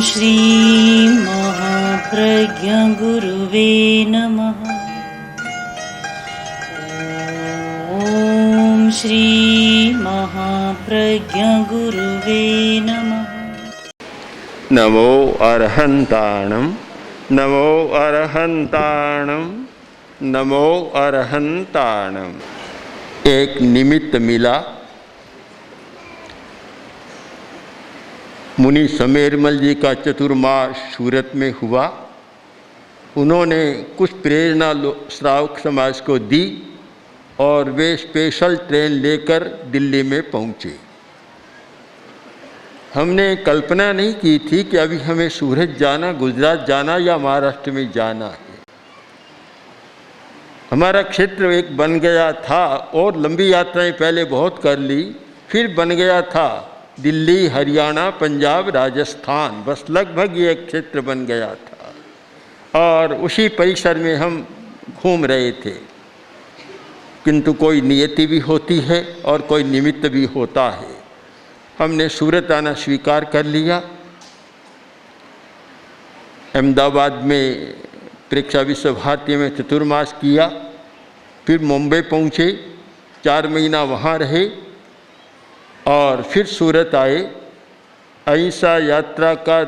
श्री महाप्रज्ञ गुरुवे नमः। ओम श्री महाप्रज्ञ गुरुवे नमः। नमो अरहंताणं नमो अरहंताणं नमो अरहंताणं। एक निमित्त मिला। मुनि समेरमल जी का चतुर्मास सूरत में हुआ। उन्होंने कुछ प्रेरणा श्रावक समाज को दी और वे स्पेशल ट्रेन लेकर दिल्ली में पहुँचे। हमने कल्पना नहीं की थी कि अभी हमें सूरत जाना, गुजरात जाना या महाराष्ट्र में जाना है। हमारा क्षेत्र एक बन गया था और लंबी यात्राएं पहले बहुत कर ली, फिर बन गया था दिल्ली, हरियाणा, पंजाब, राजस्थान, बस लगभग ये एक क्षेत्र बन गया था और उसी परिसर में हम घूम रहे थे। किंतु कोई नियति भी होती है और कोई निमित्त भी होता है। हमने सूरत आना स्वीकार कर लिया। अहमदाबाद में प्रेक्षा विश्व भारती में चतुर्मास किया, फिर मुंबई पहुँचे, 4 महीना वहाँ रहे और फिर सूरत आए। अहिंसा यात्रा का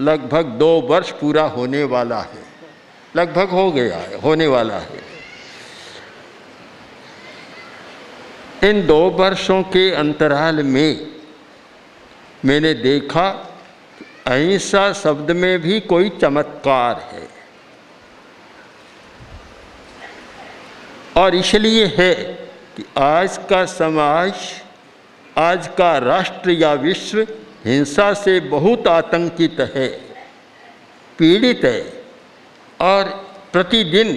लगभग 2 वर्ष पूरा होने वाला है, लगभग हो गया है, होने वाला है। इन 2 वर्षों के अंतराल में मैंने देखा अहिंसा शब्द में भी कोई चमत्कार है और इसलिए है कि आज का समाज, आज का राष्ट्र या विश्व हिंसा से बहुत आतंकित है, पीड़ित है और प्रतिदिन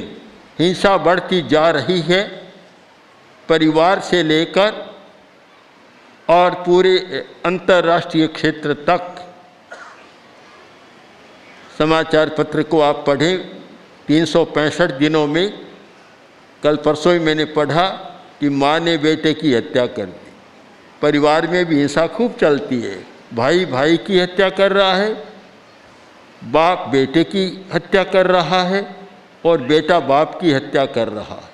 हिंसा बढ़ती जा रही है। परिवार से लेकर और पूरे अंतर्राष्ट्रीय क्षेत्र तक। समाचार पत्र को आप पढ़ें, 365 दिनों में कल परसों ही मैंने पढ़ा कि माँ ने बेटे की हत्या कर दी। परिवार में भी हिंसा खूब चलती है। भाई भाई की हत्या कर रहा है, बाप बेटे की हत्या कर रहा है और बेटा बाप की हत्या कर रहा है।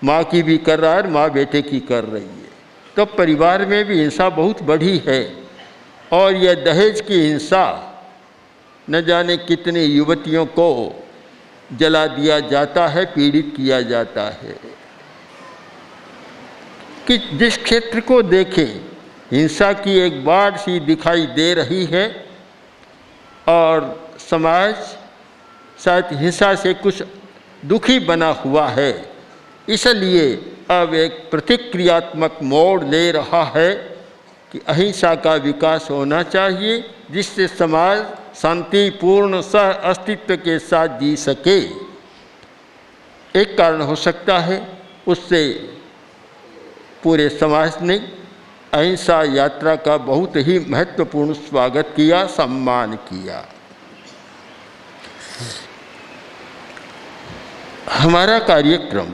माँ की भी कर रहा है, माँ बेटे की कर रही है। तो परिवार में भी हिंसा बहुत बढ़ी है और यह दहेज की हिंसा, न जाने कितनी युवतियों को जला दिया जाता है, पीड़ित किया जाता है। कि जिस क्षेत्र को देखें हिंसा की एक बाढ़ सी दिखाई दे रही है और समाज शायद हिंसा से कुछ दुखी बना हुआ है। इसलिए अब एक प्रतिक्रियात्मक मोड़ ले रहा है कि अहिंसा का विकास होना चाहिए, जिससे समाज शांतिपूर्ण सह अस्तित्व के साथ जी सके। एक कारण हो सकता है, उससे पूरे समाज ने अहिंसा यात्रा का बहुत ही महत्वपूर्ण स्वागत किया, सम्मान किया। हमारा कार्यक्रम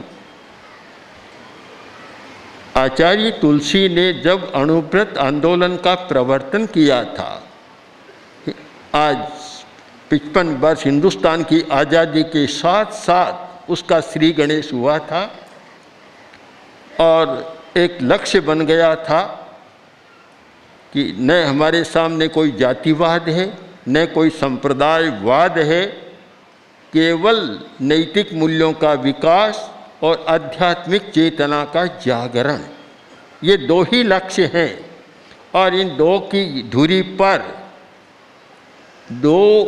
आचार्य तुलसी ने जब अणुव्रत आंदोलन का प्रवर्तन किया था, आज 55 वर्ष हिंदुस्तान की आज़ादी के साथ साथ उसका श्री गणेश हुआ था और एक लक्ष्य बन गया था कि न हमारे सामने कोई जातिवाद है, न कोई संप्रदायवाद है, केवल नैतिक मूल्यों का विकास और आध्यात्मिक चेतना का जागरण। ये 2 ही लक्ष्य हैं और इन 2 की धुरी पर, 2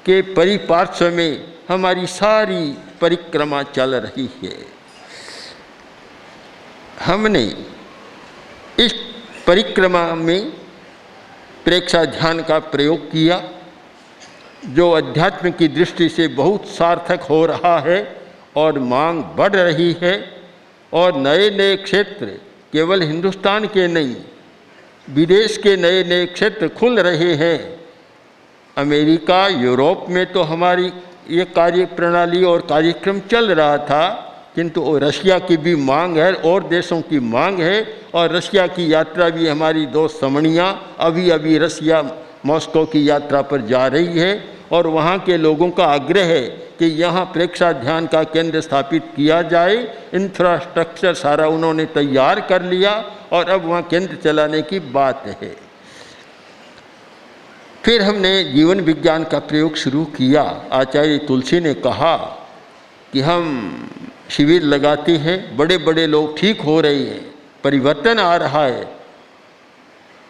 के परिपार्श्व में हमारी सारी परिक्रमा चल रही है। हमने इस परिक्रमा में प्रेक्षा ध्यान का प्रयोग किया, जो अध्यात्म की दृष्टि से बहुत सार्थक हो रहा है और मांग बढ़ रही है और नए नए क्षेत्र, केवल हिंदुस्तान के नहीं, विदेश के नए नए क्षेत्र खुल रहे हैं। अमेरिका, यूरोप में तो हमारी ये कार्य प्रणाली और कार्यक्रम चल रहा था, किंतु रशिया की भी मांग है और देशों की मांग है और रशिया की यात्रा भी हमारी 2 समणियाँ अभी रशिया मॉस्को की यात्रा पर जा रही है और वहाँ के लोगों का आग्रह है कि यहाँ प्रेक्षा ध्यान का केंद्र स्थापित किया जाए। इंफ्रास्ट्रक्चर सारा उन्होंने तैयार कर लिया और अब वहाँ केंद्र चलाने की बात है। फिर हमने जीवन विज्ञान का प्रयोग शुरू किया। आचार्य तुलसी ने कहा कि हम शिविर लगाते हैं, बड़े बड़े लोग ठीक हो रहे हैं, परिवर्तन आ रहा है,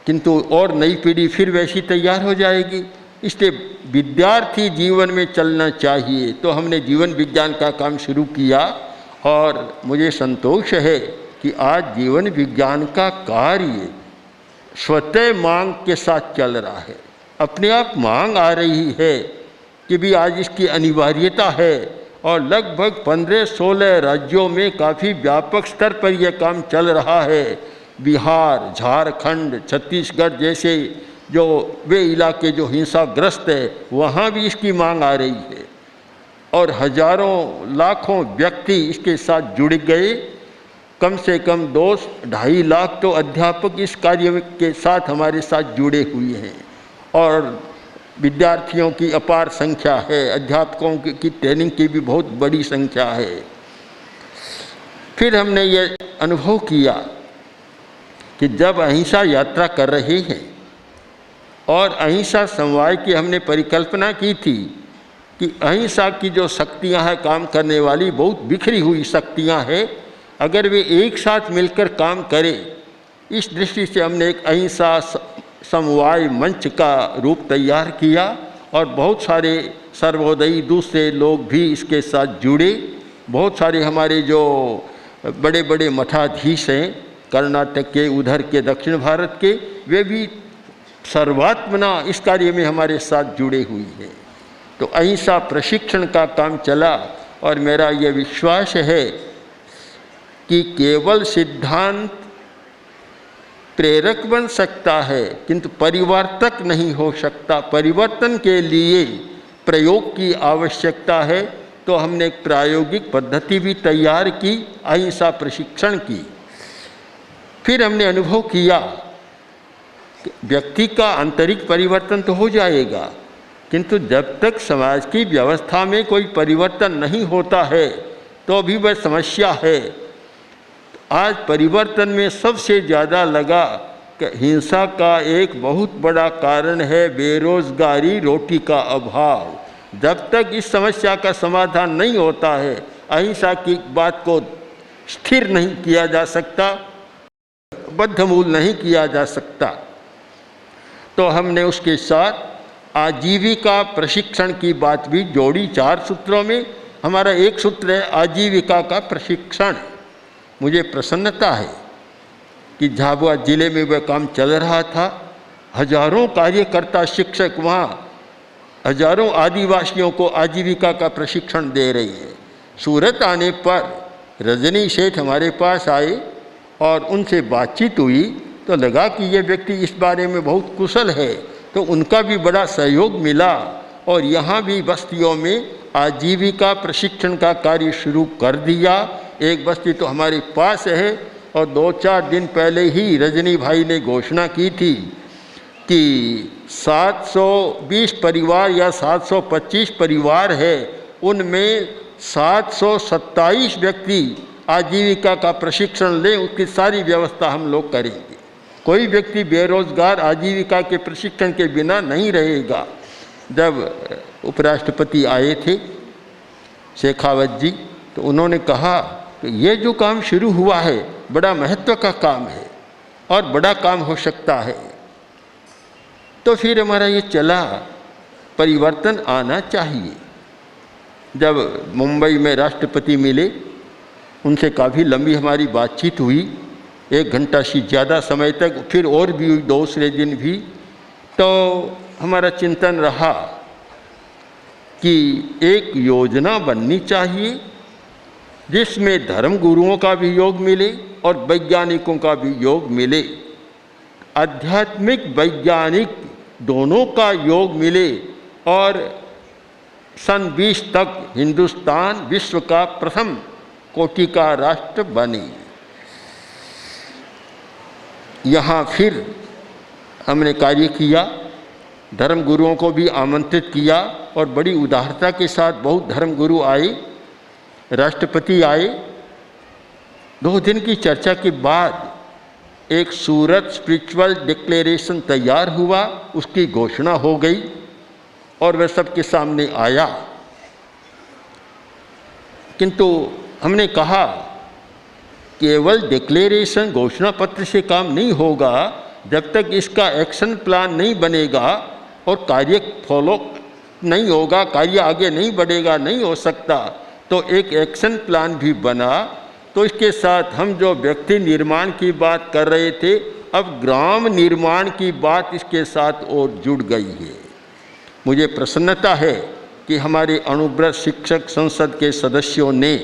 किंतु और नई पीढ़ी फिर वैसी तैयार हो जाएगी, इसलिए विद्यार्थी जीवन में चलना चाहिए। तो हमने जीवन विज्ञान का काम शुरू किया और मुझे संतोष है कि आज जीवन विज्ञान का कार्य स्वतः मांग के साथ चल रहा है। अपने आप मांग आ रही है कि भी आज इसकी अनिवार्यता है और लगभग 15-16 राज्यों में काफ़ी व्यापक स्तर पर यह काम चल रहा है। बिहार, झारखंड, छत्तीसगढ़ जैसे जो वे इलाके जो हिंसाग्रस्त है, वहाँ भी इसकी मांग आ रही है और हजारों लाखों व्यक्ति इसके साथ जुड़ गए। कम से कम 2-2.5 लाख तो अध्यापक इस कार्य के साथ हमारे साथ जुड़े हुए हैं और विद्यार्थियों की अपार संख्या है, अध्यापकों की ट्रेनिंग की भी बहुत बड़ी संख्या है। फिर हमने ये अनुभव किया कि जब अहिंसा यात्रा कर रहे हैं और अहिंसा समवाय की हमने परिकल्पना की थी कि अहिंसा की जो शक्तियां हैं काम करने वाली, बहुत बिखरी हुई शक्तियां हैं, अगर वे एक साथ मिलकर काम करें, इस दृष्टि से हमने एक अहिंसा समवाय मंच का रूप तैयार किया और बहुत सारे सर्वोदयी दूसरे लोग भी इसके साथ जुड़े। बहुत सारे हमारे जो बड़े बड़े मठाधीश हैं कर्नाटक के, उधर के दक्षिण भारत के, वे भी सर्वात्मना इस कार्य में हमारे साथ जुड़े हुए हैं। तो अहिंसा प्रशिक्षण का काम चला और मेरा ये विश्वास है कि केवल सिद्धांत प्रेरक बन सकता है किंतु परिवर्तक नहीं हो सकता। परिवर्तन के लिए प्रयोग की आवश्यकता है। तो हमने एक प्रायोगिक पद्धति भी तैयार की अहिंसा प्रशिक्षण की। फिर हमने अनुभव किया कि व्यक्ति का आंतरिक परिवर्तन तो हो जाएगा, किंतु जब तक समाज की व्यवस्था में कोई परिवर्तन नहीं होता है तो भी वह समस्या है। आज परिवर्तन में सबसे ज़्यादा लगा कि हिंसा का एक बहुत बड़ा कारण है बेरोजगारी, रोटी का अभाव। जब तक इस समस्या का समाधान नहीं होता है, अहिंसा की बात को स्थिर नहीं किया जा सकता, बद्धमूल नहीं किया जा सकता। तो हमने उसके साथ आजीविका प्रशिक्षण की बात भी जोड़ी। 4 सूत्रों में हमारा एक सूत्र है आजीविका का प्रशिक्षण। मुझे प्रसन्नता है कि झाबुआ जिले में वह काम चल रहा था। हजारों कार्यकर्ता शिक्षक वहाँ हजारों आदिवासियों को आजीविका का प्रशिक्षण दे रही है। सूरत आने पर रजनी सेठ हमारे पास आए और उनसे बातचीत हुई तो लगा कि ये व्यक्ति इस बारे में बहुत कुशल है, तो उनका भी बड़ा सहयोग मिला और यहाँ भी बस्तियों में आजीविका प्रशिक्षण का कार्य शुरू कर दिया। एक बस्ती तो हमारे पास है और 2-4 दिन पहले ही रजनी भाई ने घोषणा की थी कि 720 परिवार या 725 परिवार है, उनमें 727 व्यक्ति आजीविका का प्रशिक्षण लें, उसकी सारी व्यवस्था हम लोग करेंगे। कोई व्यक्ति बेरोजगार आजीविका के प्रशिक्षण के बिना नहीं रहेगा। जब उपराष्ट्रपति आए थे शेखावत जी, तो उन्होंने कहा कि ये जो काम शुरू हुआ है बड़ा महत्व का काम है और बड़ा काम हो सकता है। तो फिर हमारा ये चला, परिवर्तन आना चाहिए। जब मुंबई में राष्ट्रपति मिले, उनसे काफ़ी लंबी हमारी बातचीत हुई, 1 घंटा से ज़्यादा समय तक, फिर और भी हुई दूसरे दिन भी। तो हमारा चिंतन रहा कि एक योजना बननी चाहिए जिसमें धर्म गुरुओं का भी योग मिले और वैज्ञानिकों का भी योग मिले, आध्यात्मिक वैज्ञानिक दोनों का योग मिले और सन 20 तक हिंदुस्तान विश्व का प्रथम कोटि का राष्ट्र बने। यहाँ फिर हमने कार्य किया धर्मगुरुओं को भी आमंत्रित किया और बड़ी उदारता के साथ बहुत धर्मगुरु आए, राष्ट्रपति आए। 2 दिन की चर्चा के बाद एक सूरत स्पिरिचुअल डिक्लेरेशन तैयार हुआ, उसकी घोषणा हो गई और वह सबके सामने आया। किंतु हमने कहा केवल डिक्लेरेशन घोषणा पत्र से काम नहीं होगा, जब तक इसका एक्शन प्लान नहीं बनेगा और कार्य फॉलो नहीं होगा, कार्य आगे नहीं बढ़ेगा, नहीं हो सकता। तो एक एक्शन प्लान भी बना। तो इसके साथ हम जो व्यक्ति निर्माण की बात कर रहे थे, अब ग्राम निर्माण की बात इसके साथ और जुड़ गई है। मुझे प्रसन्नता है कि हमारे अनुव्रत शिक्षक संसद के सदस्यों ने,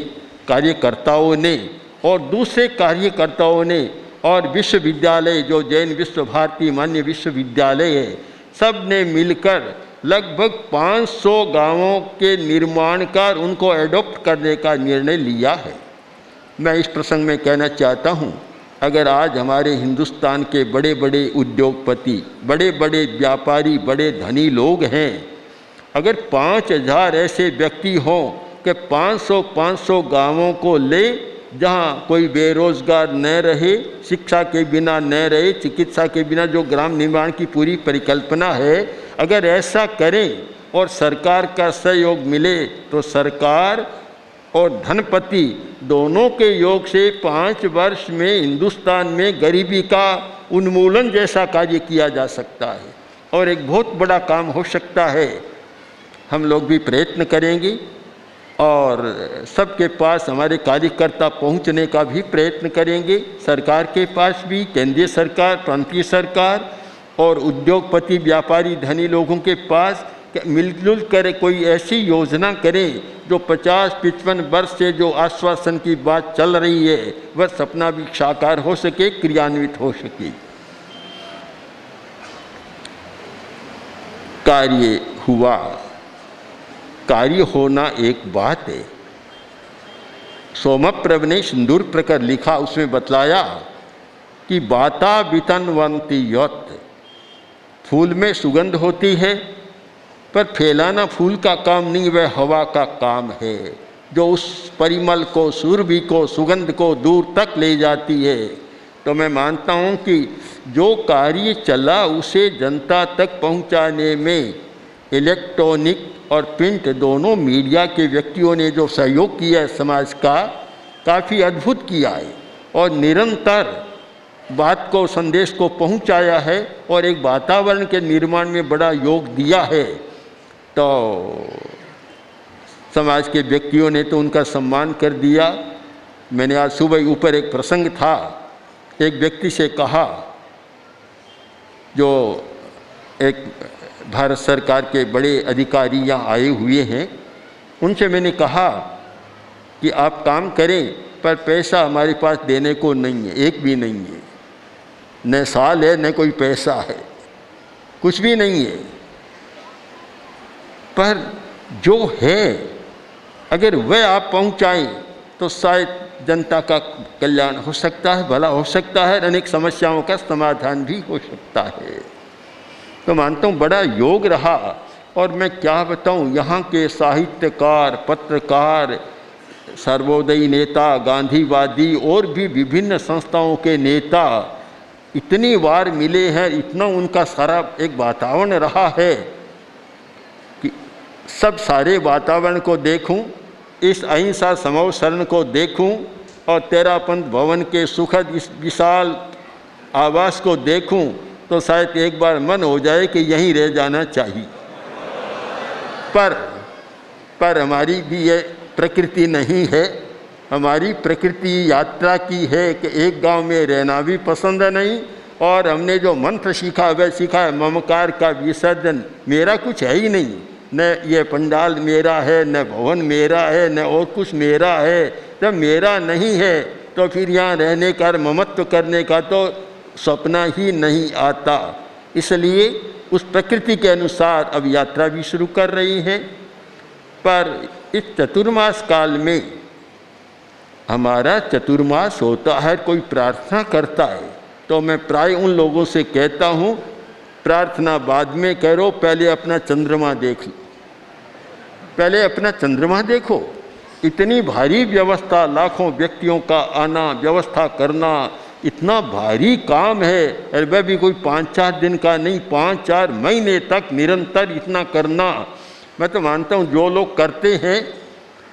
कार्यकर्ताओं ने और दूसरे कार्यकर्ताओं ने और विश्वविद्यालय जो जैन विश्व भारती मान्य विश्वविद्यालय है, सब ने मिलकर लगभग 500 गांवों के निर्माण का, उनको एडॉप्ट करने का निर्णय लिया है। मैं इस प्रसंग में कहना चाहता हूँ, अगर आज हमारे हिंदुस्तान के बड़े बड़े उद्योगपति, बड़े बड़े व्यापारी, बड़े धनी लोग हैं, अगर 5000 ऐसे व्यक्ति हों कि 500 गांवों को ले, जहाँ कोई बेरोजगार न रहे, शिक्षा के बिना न रहे, चिकित्सा के बिना जो ग्राम निर्माण की पूरी परिकल्पना है, अगर ऐसा करें और सरकार का सहयोग मिले तो सरकार और धनपति दोनों के योग से 5 वर्ष में हिंदुस्तान में गरीबी का उन्मूलन जैसा कार्य किया जा सकता है और एक बहुत बड़ा काम हो सकता है। हम लोग भी प्रयत्न करेंगे और सबके पास हमारे कार्यकर्ता पहुंचने का भी प्रयत्न करेंगे, सरकार के पास भी, केंद्रीय सरकार, प्रांतीय सरकार और उद्योगपति, व्यापारी, धनी लोगों के पास मिलजुल कर कोई ऐसी योजना करें जो 50-55 वर्ष से जो आश्वासन की बात चल रही है वह सपना भी साकार हो सके, क्रियान्वित हो सके। कार्य हुआ, कार्य होना एक बात है। सोमप्रभ ने सिंदूर प्रकर लिखा, उसमें बतलाया कि बाता वितनवंती यत्, फूल में सुगंध होती है पर फैलाना फूल का काम नहीं, वह हवा का काम है जो उस परिमल को, सुरभि को, सुगंध को दूर तक ले जाती है। तो मैं मानता हूँ कि जो कार्य चला उसे जनता तक पहुँचाने में इलेक्ट्रॉनिक और प्रिंट दोनों मीडिया के व्यक्तियों ने जो सहयोग किया है समाज का, काफ़ी अद्भुत किया है और निरंतर बात को, संदेश को पहुंचाया है और एक वातावरण के निर्माण में बड़ा योग दिया है। तो समाज के व्यक्तियों ने तो उनका सम्मान कर दिया। मैंने आज सुबह ऊपर एक प्रसंग था, एक व्यक्ति से कहा, जो एक भारत सरकार के बड़े अधिकारी यहाँ आए हुए हैं, उनसे मैंने कहा कि आप काम करें पर पैसा हमारे पास देने को नहीं है, एक भी नहीं है, न साल है न कोई पैसा है, कुछ भी नहीं है, पर जो है अगर वह आप पहुंचाएं तो शायद जनता का कल्याण हो सकता है, भला हो सकता है, अनेक समस्याओं का समाधान भी हो सकता है। तो मानता हूँ बड़ा योग रहा। और मैं क्या बताऊँ, यहाँ के साहित्यकार, पत्रकार, सर्वोदयी नेता, गांधीवादी और भी विभिन्न संस्थाओं के नेता इतनी बार मिले हैं, इतना उनका सारा एक वातावरण रहा है कि सब सारे वातावरण को देखूं, इस अहिंसा समव शरण को देखूं और तेरापंथ भवन के सुखद इस विशाल आवास को देखूं तो शायद एक बार मन हो जाए कि यहीं रह जाना चाहिए। पर हमारी भी ये प्रकृति नहीं है। हमारी प्रकृति यात्रा की है कि एक गांव में रहना भी पसंद नहीं और हमने जो मंत्र सीखा वह सीखा है ममकार का विसर्जन। मेरा कुछ है ही नहीं, न ये पंडाल मेरा है, न भवन मेरा है, न और कुछ मेरा है। जब मेरा नहीं है तो फिर यहाँ रहने का, ममत्व करने का तो सपना ही नहीं आता। इसलिए उस प्रकृति के अनुसार अब यात्रा भी शुरू कर रही हैं। पर इस चतुर्मास काल में हमारा चतुर्मास होता है, कोई प्रार्थना करता है तो मैं प्राय उन लोगों से कहता हूँ प्रार्थना बाद में करो, पहले अपना चंद्रमा देख लो, पहले अपना चंद्रमा देखो। इतनी भारी व्यवस्था, लाखों व्यक्तियों का आना, व्यवस्था करना, इतना भारी काम है। और वह भी कोई 5-4 दिन का नहीं, 5-4 महीने तक निरंतर इतना करना। मैं तो मानता हूँ जो लोग करते हैं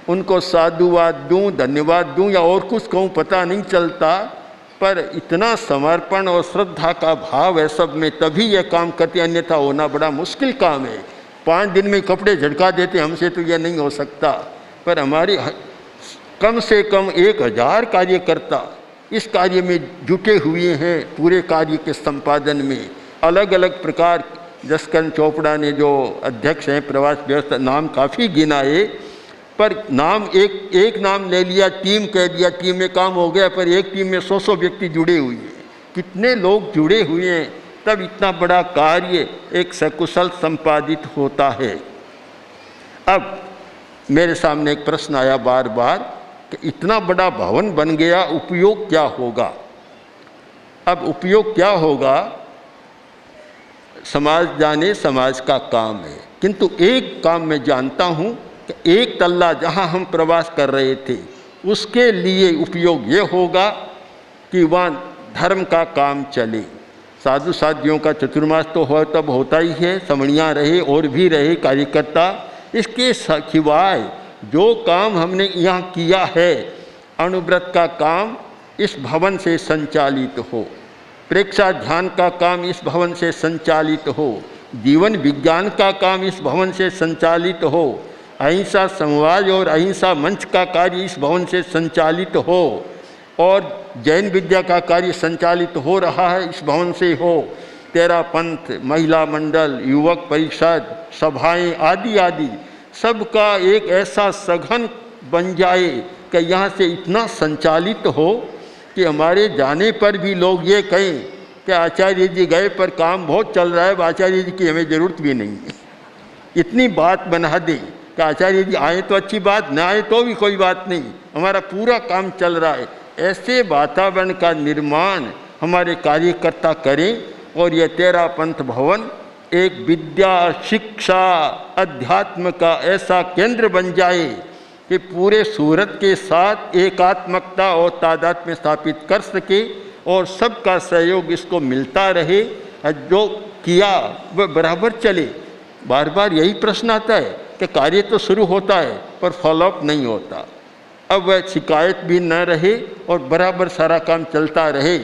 उनको साधुवाद दूँ, धन्यवाद दूँ या और कुछ कहूँ पता नहीं चलता, पर इतना समर्पण और श्रद्धा का भाव है सब में, तभी यह काम करते, अन्यथा होना बड़ा मुश्किल काम है। 5 दिन में कपड़े झटका देते, हमसे तो यह नहीं हो सकता। पर हमारे कम से कम 1000 कार्यकर्ता इस कार्य में जुटे हुए हैं, पूरे कार्य के संपादन में। अलग अलग प्रकार, जसकरण चोपड़ा ने जो अध्यक्ष हैं प्रवास व्यवस्था, नाम काफ़ी गिनाए, पर नाम एक नाम ले लिया, टीम कह दिया, टीम में काम हो गया, पर एक टीम में 100 व्यक्ति जुड़े हुए हैं। कितने लोग जुड़े हुए हैं, तब इतना बड़ा कार्य एक सकुशल संपादित होता है। अब मेरे सामने एक प्रश्न आया बार बार कि इतना बड़ा भवन बन गया, उपयोग क्या होगा? अब उपयोग क्या होगा समाज जाने, समाज का काम है। किंतु एक काम मैं जानता हूँ कि एक तल्ला जहाँ हम प्रवास कर रहे थे उसके लिए उपयोग ये होगा कि वहाँ धर्म का काम चले। साधु साधियों का चतुर्मास तो हो तब होता ही है, समणियाँ रहे और भी रहे कार्यकर्ता। इसके सिवाय जो काम हमने यहाँ किया है, अणुव्रत का काम इस भवन से संचालित हो, प्रेक्षा ध्यान का काम इस भवन से संचालित हो, जीवन विज्ञान का काम इस भवन से संचालित हो, अहिंसा समाज और अहिंसा मंच का कार्य इस भवन से संचालित हो, और जैन विद्या का कार्य संचालित हो रहा है इस भवन से हो। तेरा पंथ, महिला मंडल, युवक परिषद, सभाएं आदि आदि सबका एक ऐसा सघन बन जाए कि यहाँ से इतना संचालित हो कि हमारे जाने पर भी लोग ये कहें कि आचार्य जी गए पर काम बहुत चल रहा है, आचार्य जी की हमें ज़रूरत भी नहीं है। इतनी बात बना दें कि आचार्य जी आए तो अच्छी बात, ना आए तो भी कोई बात नहीं, हमारा पूरा काम चल रहा है। ऐसे वातावरण का निर्माण हमारे कार्यकर्ता करें और यह तेरा पंथ भवन एक विद्या, शिक्षा, अध्यात्म का ऐसा केंद्र बन जाए कि पूरे सूरत के साथ एकात्मकता और तादात्म्य स्थापित कर सके और सबका सहयोग इसको मिलता रहे। जो किया वह बराबर चले। बार बार यही प्रश्न आता है कि कार्य तो शुरू होता है पर फॉलोअप नहीं होता। अब वह शिकायत भी न रहे और बराबर सारा काम चलता रहे,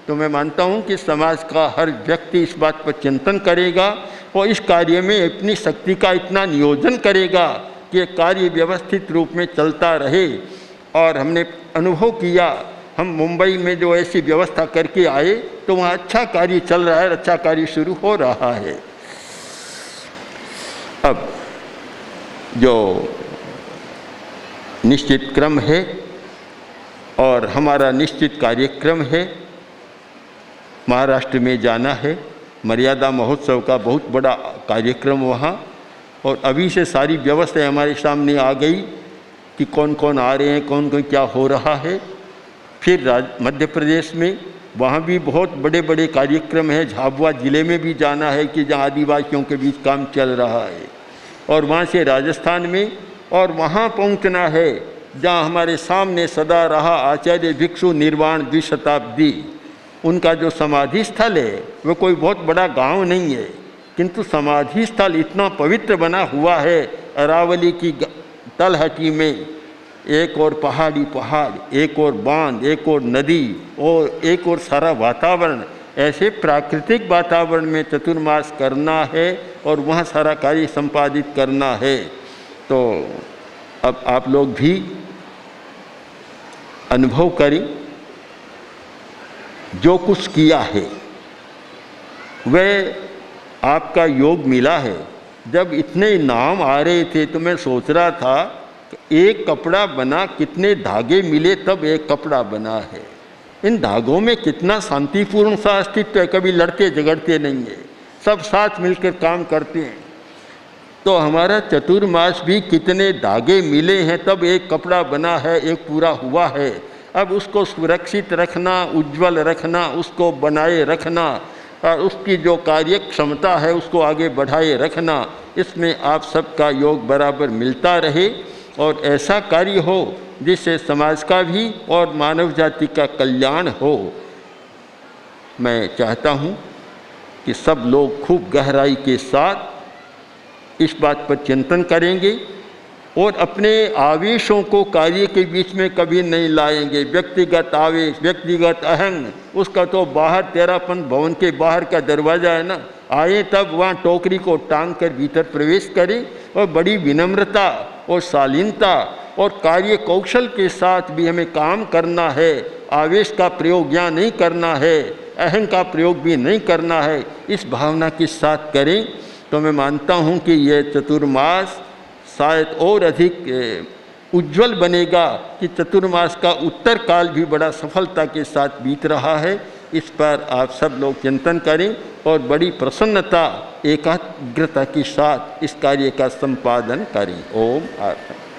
तो मैं मानता हूँ कि समाज का हर व्यक्ति इस बात पर चिंतन करेगा और इस कार्य में अपनी शक्ति का इतना नियोजन करेगा कि ये कार्य व्यवस्थित रूप में चलता रहे। और हमने अनुभव किया, हम मुंबई में जो ऐसी व्यवस्था करके आए तो वहाँ अच्छा कार्य चल रहा है, अच्छा कार्य शुरू हो रहा है। अब जो निश्चित क्रम है और हमारा निश्चित कार्यक्रम है, महाराष्ट्र में जाना है, मर्यादा महोत्सव का बहुत बड़ा कार्यक्रम वहाँ, और अभी से सारी व्यवस्था हमारे सामने आ गई कि कौन कौन आ रहे हैं, कौन कौन क्या हो रहा है। फिर मध्य प्रदेश में वहाँ भी बहुत बड़े बड़े कार्यक्रम हैं। झाबुआ ज़िले में भी जाना है कि जहाँ आदिवासियों के बीच काम चल रहा है, और वहाँ से राजस्थान में, और वहाँ पहुँचना है जहाँ हमारे सामने सदा रहा आचार्य भिक्षु निर्वाण द्विशताब्दी, उनका जो समाधि स्थल है वह कोई बहुत बड़ा गांव नहीं है, किंतु समाधि स्थल इतना पवित्र बना हुआ है। अरावली की तलहटी में एक और पहाड़ी पहाड़, एक और बांध, एक और नदी और एक और सारा वातावरण, ऐसे प्राकृतिक वातावरण में चतुर्मास करना है और वहाँ सारा कार्य संपादित करना है। तो अब आप लोग भी अनुभव करें, जो कुछ किया है वह आपका योग मिला है। जब इतने नाम आ रहे थे तो मैं सोच रहा था कि एक कपड़ा बना, कितने धागे मिले तब एक कपड़ा बना है। इन धागों में कितना शांतिपूर्ण सा अस्तित्व है, कभी लड़ते झगड़ते नहीं है, सब साथ मिलकर काम करते हैं। तो हमारा चतुर्मास भी कितने धागे मिले हैं तब एक कपड़ा बना है, एक पूरा हुआ है। अब उसको सुरक्षित रखना, उज्जवल रखना, उसको बनाए रखना, और उसकी जो कार्य क्षमता है उसको आगे बढ़ाए रखना, इसमें आप सबका योग बराबर मिलता रहे और ऐसा कार्य हो जिससे समाज का भी और मानव जाति का कल्याण हो। मैं चाहता हूँ कि सब लोग खूब गहराई के साथ इस बात पर चिंतन करेंगे और अपने आवेशों को कार्य के बीच में कभी नहीं लाएंगे। व्यक्तिगत आवेश, व्यक्तिगत अहंग, उसका तो बाहर तेरापन भवन के बाहर का दरवाज़ा है ना, आए तब वहाँ टोकरी को टांग कर भीतर प्रवेश करें और बड़ी विनम्रता और शालीनता और कार्य कौशल के साथ भी हमें काम करना है। आवेश का प्रयोग यहाँ नहीं करना है, अहंग का प्रयोग भी नहीं करना है। इस भावना के साथ करें तो मैं मानता हूँ कि यह चतुर्मास शायद और अधिक उज्जवल बनेगा कि चतुर्मास का उत्तर काल भी बड़ा सफलता के साथ बीत रहा है। इस पर आप सब लोग चिंतन करें और बड़ी प्रसन्नता, एकाग्रता के साथ इस कार्य का संपादन करें। ओम आत्मा।